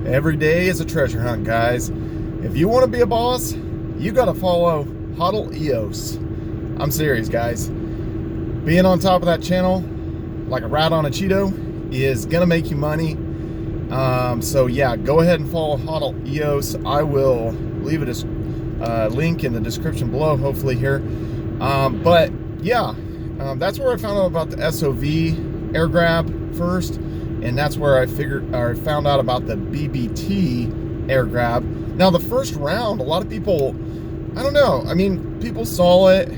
Every day is a treasure hunt, guys. If you want to be a boss, you got to follow HODL EOS. I'm serious, guys. Being on top of that channel, like a rat on a Cheeto, is going to make you money. So yeah, go ahead and follow HODL EOS. I will leave a link in the description below, hopefully here. But yeah, that's where I found out about the SOV air grab first. And that's where I found out about the BBT air grab. Now the first round, a lot of people, I don't know. I mean, people saw it.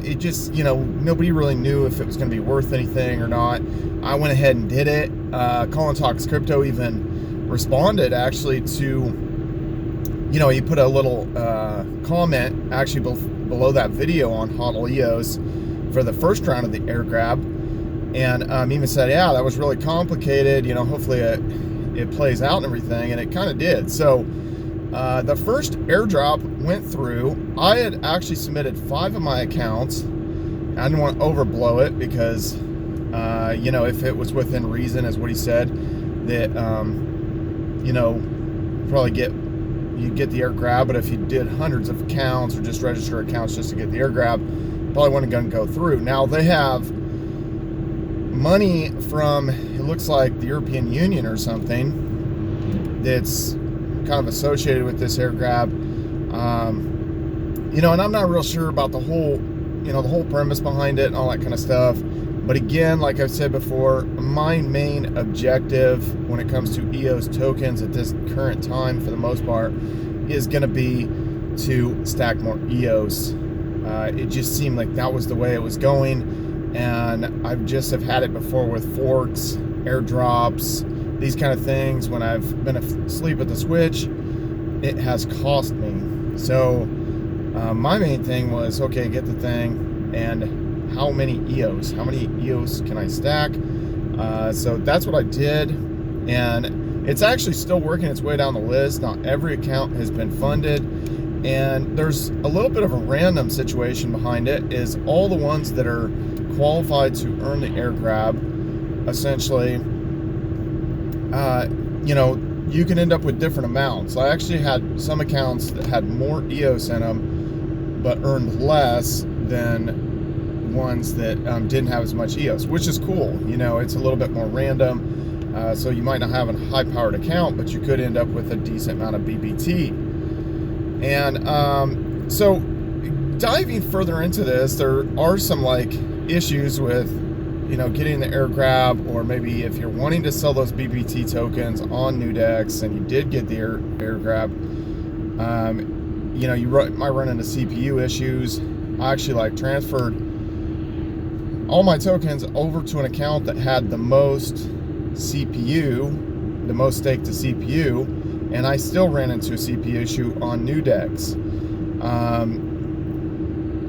It just, nobody really knew if it was going to be worth anything or not. I went ahead and did it. Colin Talks Crypto even responded actually to, he put a little comment actually below that video on HODL EOS for the first round of the air grab. And even said, yeah, that was really complicated. Hopefully it plays out and everything. And it kind of did. So the first airdrop went through. I had actually submitted 5 of my accounts. I didn't want to overblow it because, if it was within reason, as what he said, that, probably you'd get the air grab. But if you did hundreds of accounts or just register accounts just to get the air grab, probably wasn't going to go through. Now they have money from, it looks like the European Union or something, that's kind of associated with this air grab. And I'm not real sure about the whole premise behind it and all that kind of stuff. But again, like I've said before, my main objective when it comes to EOS tokens at this current time, for the most part, is going to be to stack more EOS. It just seemed like that was the way it was going. And I just have had it before with forks, airdrops, these kind of things. When I've been asleep at the switch, it has cost me. So my main thing was, okay, get the thing, and how many EOS can I stack? So that's what I did, and it's actually still working its way down the list. Not every account has been funded, and there's a little bit of a random situation behind it. Is all the ones that are qualified to earn the air grab, essentially, you can end up with different amounts. I actually had some accounts that had more EOS in them, but earned less than ones that didn't have as much EOS, which is cool. It's a little bit more random. So you might not have a high-powered account, but you could end up with a decent amount of BBT. And so diving further into this, there are some issues with getting the air grab, or maybe if you're wanting to sell those BBT tokens on Nudex and you did get the air grab, you might run into CPU issues. I actually transferred all my tokens over to an account that had the most CPU, the most stake to CPU, and I still ran into a CPU issue on Nudex.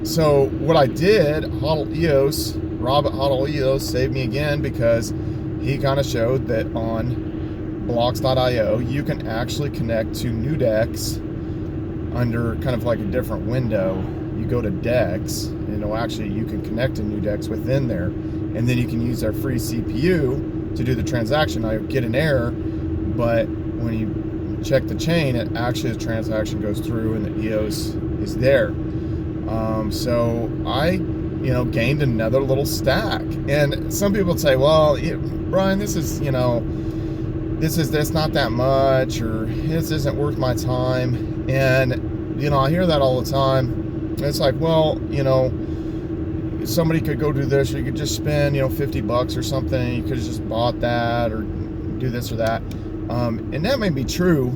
So what I did, HODL EOS, Rob at HODL EOS saved me again, because he kind of showed that on blocks.io you can actually connect to Nudex under kind of like a different window. You go to Dex, and you can connect to Nudex within there, and then you can use their free CPU to do the transaction. Now you get an error, but when you check the chain, the transaction goes through and the EOS is there. So I, gained another little stack. And some people say, well, Brian, this is not that much, or this isn't worth my time. And, I hear that all the time. And it's like, well, somebody could go do this, or you could just spend, $50 or something. You could have just bought that, or do this or that. And that may be true.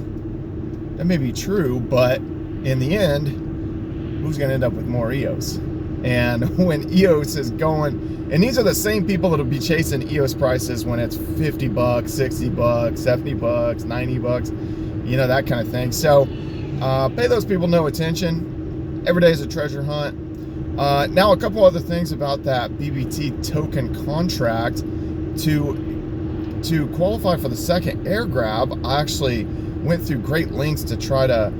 But in the end, who's going to end up with more EOS? And when EOS is going, and these are the same people that'll be chasing EOS prices when it's $50, $60, $70, $90, that kind of thing. So pay those people no attention. Every day is a treasure hunt. Now a couple other things about that BBT token contract. To qualify for the second air grab, I actually went through great lengths to try to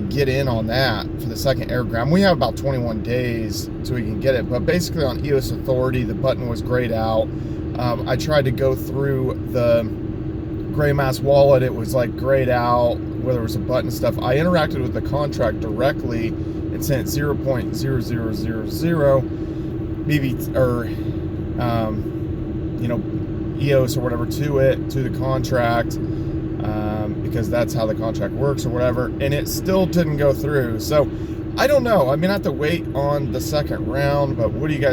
get in on that for the second air grab. We have about 21 days so we can get it, but basically on EOS Authority, the button was grayed out. I tried to go through the gray mass wallet, it was like grayed out where there was a button and stuff. I interacted with the contract directly and sent 0.0000 BB or you know, EOS or whatever to it, to the contract, because that's how the contract works or whatever, and it still didn't go through. So I don't know. I mean, I have to wait on the second round, but what do you guys